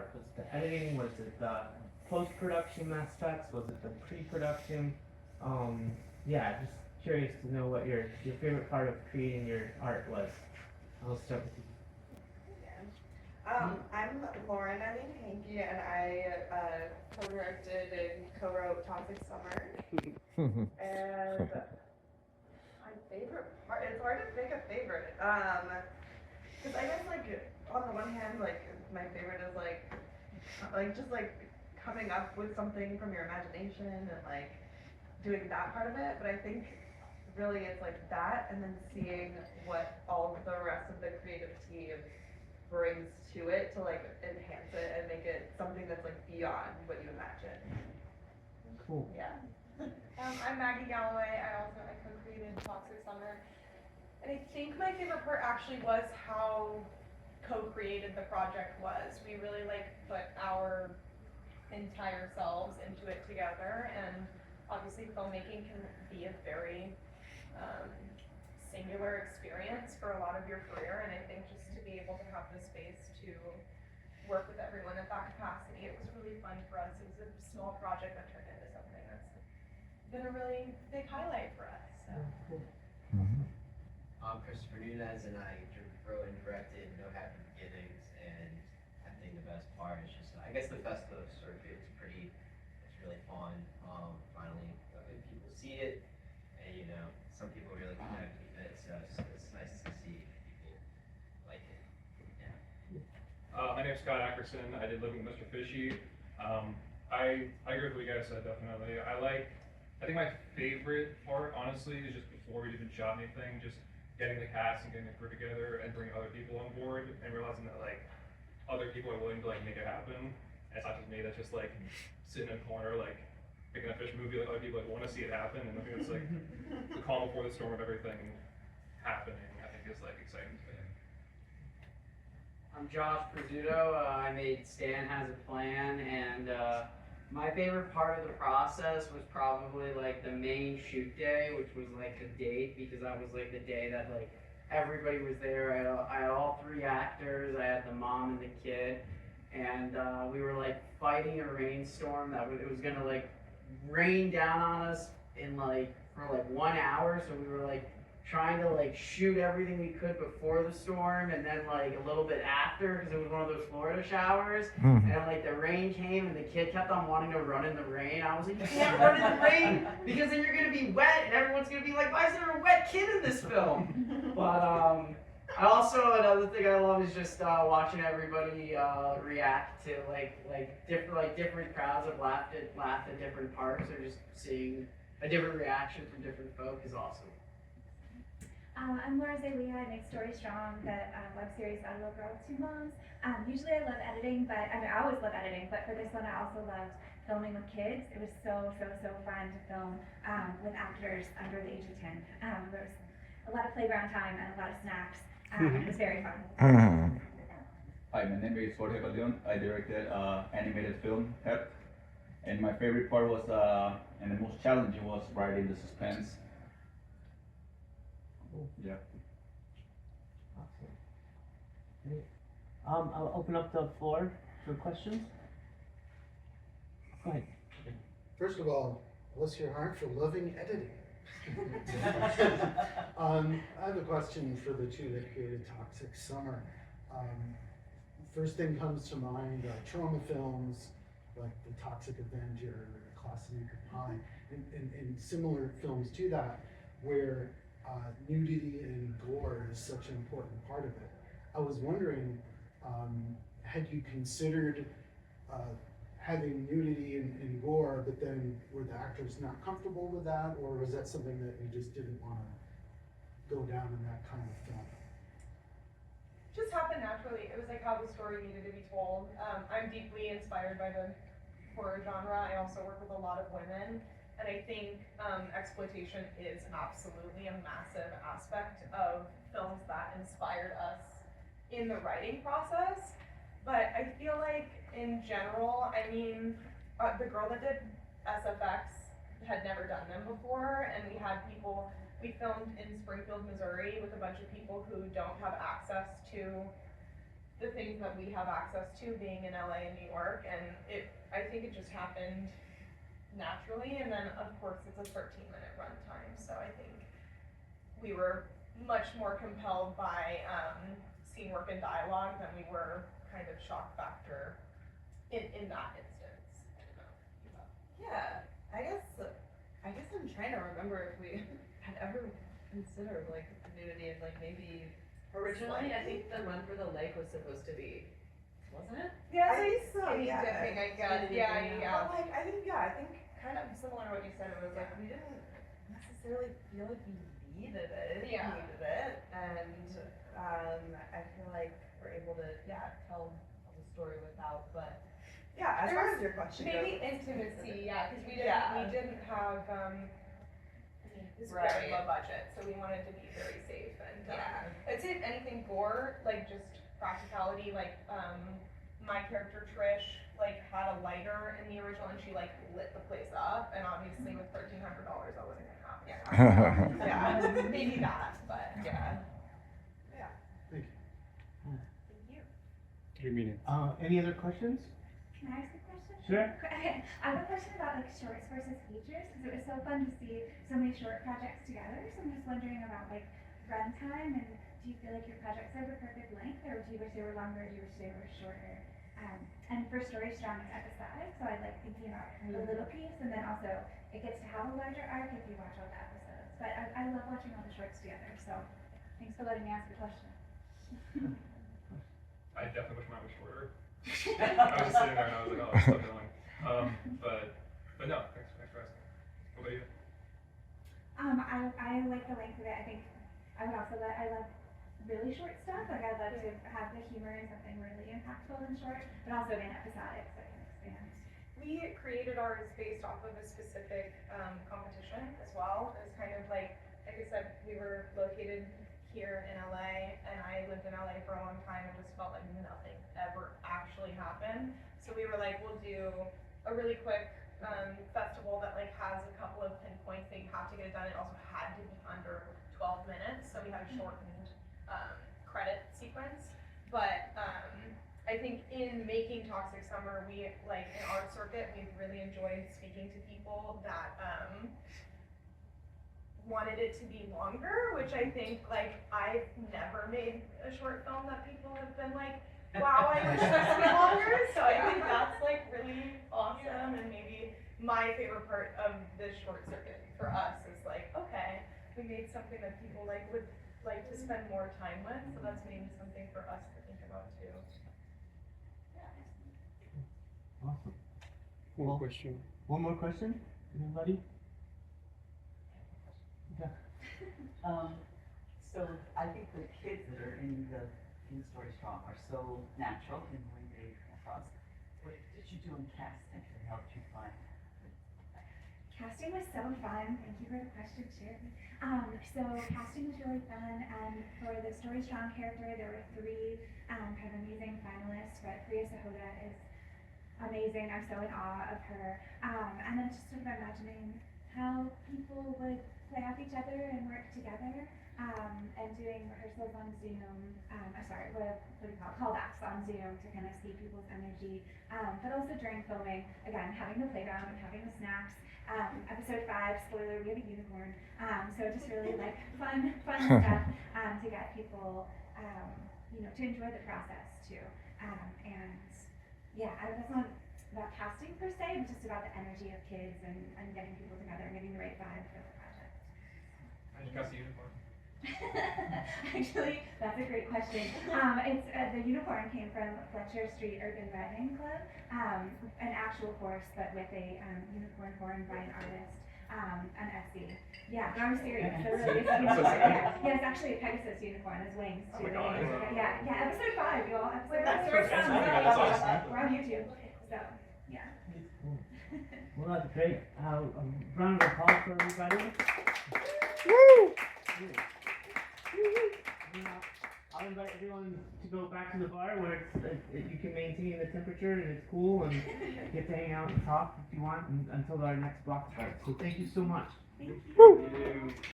part? Was it the editing? Was it the post-production aspects? Was it the pre-production? Yeah, just curious to know what your favorite part of creating your art was. I'll start with you. I'm Lauren, I mean Hanky, and I co-directed and co-wrote Toxic Summer. And my favorite part, it's hard to pick a favorite. Because I guess like on the one hand, like my favorite is just like coming up with something from your imagination and like doing that part of it. But I think really it's like that, and then seeing what all the rest of the creative team brings to it to like enhance it and make it something that's like beyond what you imagine. Cool. Yeah. I'm Maggie Galloway. I co-created Toxic Summer. And I think my favorite part actually was how co-created the project was. We really like put our entire selves into it together, and obviously filmmaking can be a very singular experience for a lot of your career, and I think just to be able to have the space to work with everyone at that capacity, it was really fun for us. It was a small project that turned into something that's been a really big highlight for us. So. Christopher Nunez, and I wrote and directed No Happy Beginnings, and I think the best part is just, I guess the festival circuit is it's really fun. Finally, people see it, and some people really connect with it, so it's nice to see people like it. Yeah. My name's Scott Ackerson. I did Living with Mr. Fishy. I agree with what you guys said, definitely. I think my favorite part, honestly, is just before we even shot anything, just getting the cast and getting the crew together and bringing other people on board and realizing that like other people are willing to like make it happen. It's not just me that's just like sitting in a corner like making a fish movie. Like other people like want to see it happen, and I think it's like the calm before the storm of everything happening. I think is like exciting to me. I'm Josh Prizzuto. I made Stan Has a Plan, and my favorite part of the process was probably like the main shoot day, which was like the date, because that was like the day that like everybody was there. I had all three actors. I had the mom and the kid, and we were like fighting a rainstorm it was gonna like rain down on us for 1 hour. So we were like trying to like shoot everything we could before the storm, and then like a little bit after, because it was one of those Florida showers. And like the rain came, and the kid kept on wanting to run in the rain. I was like, you can't run in the rain because then you're gonna be wet, and everyone's gonna be like, why is there a wet kid in this film? But I also, another thing I love is just watching everybody react to different crowds have laughed at different parts, or just seeing a different reaction from different folk is awesome. I'm Laura Zaylia. I make Story Strong, the web series about a little girl with two moms. Usually I love editing, I always love editing, but for this one I also loved filming with kids. It was so fun to film with actors under the age of 10. There was a lot of playground time and a lot of snacks. It was very fun. Hi, my name is Jorge Baldeon. I directed animated film, Hep. And my favorite part was, and the most challenging was writing the suspense. Yeah. Awesome. Great. I'll open up the floor for questions. Go ahead. First of all, bless your heart for loving editing. I have a question for the two that created Toxic Summer. First thing comes to mind, trauma films like The Toxic Avenger or Class of Nuke Pine, and similar films to that, where nudity and gore is such an important part of it. I was wondering, had you considered having nudity and gore, but then were the actors not comfortable with that, or was that something that you just didn't want to go down in that kind of film? Just happened naturally. It was like how the story needed to be told. I'm deeply inspired by the horror genre. I also work with a lot of women. And I think exploitation is absolutely a massive aspect of films that inspired us in the writing process. But I feel like in general, the girl that did SFX had never done them before, and we filmed in Springfield, Missouri with a bunch of people who don't have access to the things that we have access to being in LA and New York, and I think it just happened naturally, and then of course it's a 13-minute runtime, so I think we were much more compelled by scene work and dialogue than we were kind of shock factor in that instance. I don't know. Yeah, I guess I'm trying to remember if we had ever considered like nudity and like maybe Originally, I think the one for the lake was supposed to be, wasn't it? Yeah, I I think think so. skinny Yeah. dipping, I guess. Skinny Yeah, dipping, yeah. But like I think kind of similar to what you said. It was like we didn't necessarily feel like we needed it. Yeah. Needed it, and I feel like we're able to tell the story without. But yeah, as far as your question Maybe goes, intimacy, yeah, because we Yeah. didn't have, it was very Right. low budget, so we wanted to be very safe and, Yeah. I'd say if anything gore, like just practicality, like, my character Trish, like had a lighter in the original and she like lit the place up, and obviously with $1,300 that wasn't gonna happen. Yeah, maybe that, but yeah. Thank you. Thank you. Any other questions? Can I ask a question? Sure. I have a question about like shorts versus features, because it was so fun to see so many short projects together. So I'm just wondering about like runtime, and do you feel like your projects are the perfect length, or do you wish they were longer, do you wish they were shorter? And for Story Strong, it's episodic, so I like thinking about a little piece, and then also it gets to have a larger arc if you watch all the episodes. But I love watching all the shorts together, so thanks for letting me ask a question. I definitely wish mine was shorter. I was just sitting there and I was like, oh, it's still going. But no, thanks for asking. What about you? I like the length of it. I think I would also I love really short stuff. Like I'd love to have the humor in something really impactful and short, but also again episodic, so I can expand. We created ours based off of a specific competition as well. It was kind of like I said, we were located here in LA, and I lived in LA for a long time and just felt like nothing ever actually happened. So we were like, we'll do a really quick festival that like has a couple of pinpoints that you have to get it done. It also had to be under 12 minutes, so we had a shortened credit sequence. But I think in making Toxic Summer, we like in our circuit, we've really enjoyed speaking to people that wanted it to be longer, which I think like I've never made a short film that people have been like, wow, I wish this would be longer. So I think that's like really awesome, and maybe my favorite part of this short circuit for us is like, okay, we made something that people like would like to spend more time with, so that's maybe something for us to think about too. Awesome. One question. One more question? Anybody? Yeah. So I think the kids that are in Story Strong are so natural in the way they come across. What did you do in casting that helped you find? Casting was so fun. Thank you for the question, Sharon. So casting was really fun, and for the Story Strong character, there were 3 kind of amazing finalists, but Priya Sahoda is amazing. I'm so in awe of her. And then just sort of imagining how people would play off each other and work together, and doing rehearsals on Zoom, what do you call it, callbacks on Zoom to kind of see people's energy, but also during filming, again, having the playground, having the snacks. Episode 5, spoiler, we have a unicorn, so just really like fun stuff to get people, to enjoy the process too. And yeah, that's not about casting per se, but just about the energy of kids and getting people together and getting the right vibe for the project. How'd you cast the unicorn? Actually, that's a great question. It's the unicorn came from Fletcher Street Urban Writing Club, an actual horse, but with a unicorn horn by an artist, an Etsy. Yeah, no, I'm serious. There really is a unicorn. Yeah, it's actually a Pegasus unicorn. Has wings too. Oh my God. Yeah, episode 5, y'all. Episode 5. That's awesome. We're on YouTube. So, yeah. Well, that's great. Round of applause for everybody. I'll invite everyone to go back to the bar where you can maintain the temperature and it's cool, and get to hang out and talk if you want until our next block starts. So thank you so much. Thank you.